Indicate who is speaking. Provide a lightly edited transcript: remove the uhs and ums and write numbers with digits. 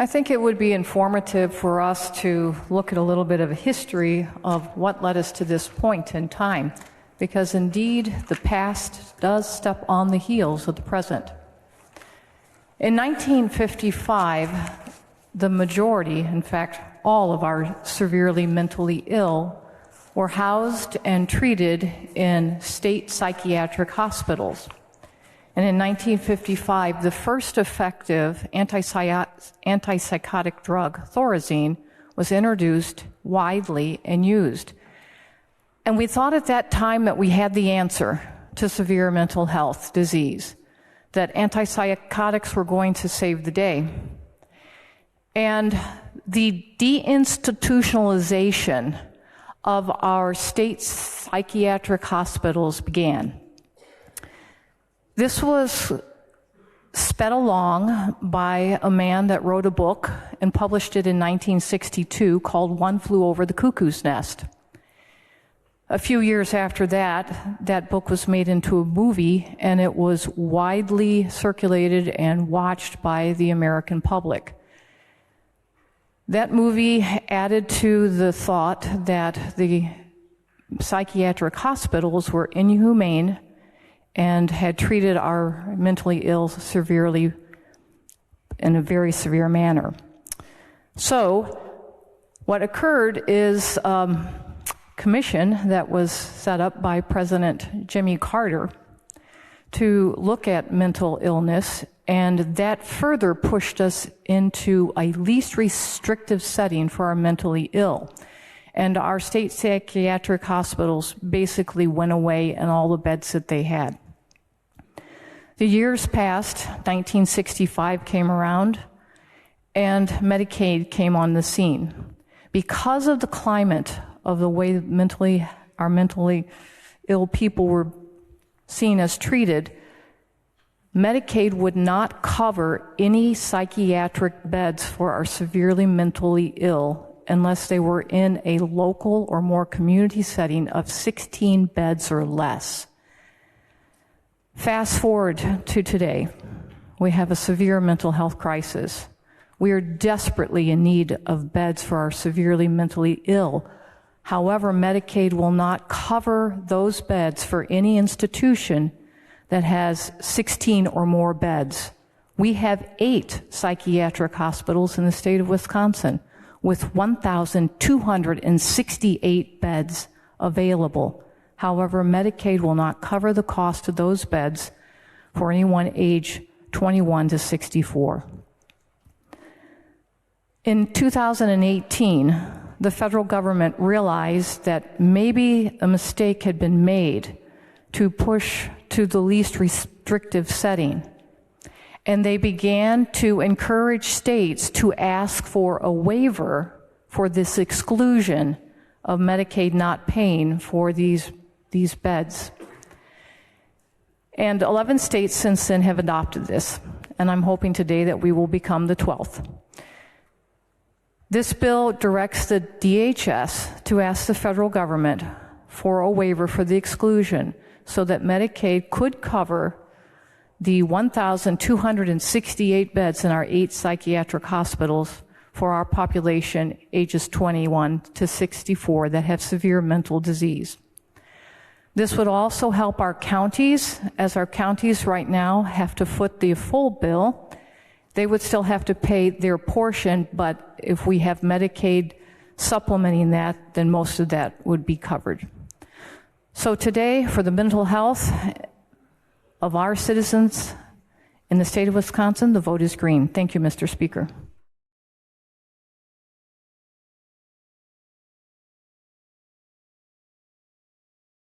Speaker 1: I think it would be informative for us to look at a little bit of a history of what led us to this point in time, because indeed the past does step on the heels of the present. In 1955, the majority, in fact, all of our severely mentally ill were housed and treated in state psychiatric hospitals. And in 1955, the first effective antipsychotic drug, Thorazine, was introduced widely and used. And we thought at that time that we had the answer to severe mental health disease, that antipsychotics were going to save the day. And the deinstitutionalization of our state psychiatric hospitals began. This was sped along by a man that wrote a book and published it in 1962 called One Flew Over the Cuckoo's Nest. A few years after that, that book was made into a movie, and it was widely circulated and watched by the American public. That movie added to the thought that the psychiatric hospitals were inhumane and had treated our mentally ill severely in a very severe manner. So what occurred is a commission that was set up by President Jimmy Carter to look at mental illness, and that further pushed us into a least restrictive setting for our mentally ill. And our state psychiatric hospitals basically went away and all the beds that they had. The years passed, 1965 came around, and Medicaid came on the scene. Because of the climate of the way our mentally ill people were seen as treated, Medicaid would not cover any psychiatric beds for our severely mentally ill unless they were in a local or more community setting of 16 beds or less. Fast forward to today, we have a severe mental health crisis. We are desperately in need of beds for our severely mentally ill. However, Medicaid will not cover those beds for any institution that has 16 or more beds. We have 8 psychiatric hospitals in the state of Wisconsin with 1,268 beds available. However, Medicaid will not cover the cost of those beds for anyone age 21 to 64. In 2018, the federal government realized that maybe a mistake had been made to push to the least restrictive setting. And they began to encourage states to ask for a waiver for this exclusion of Medicaid not paying for these beds. And 11 states since then have adopted this, and I'm hoping today that we will become the 12th. This bill directs the DHS to ask the federal government for a waiver for the exclusion so that Medicaid could cover the 1,268 beds in our 8 psychiatric hospitals for our population ages 21 to 64 that have severe mental disease. This would also help our counties, as our counties right now have to foot the full bill. They would still have to pay their portion, but if we have Medicaid supplementing that, then most of that would be covered. So today, for the mental health of our citizens in the state of Wisconsin, the vote is green. Thank you, Mr. Speaker.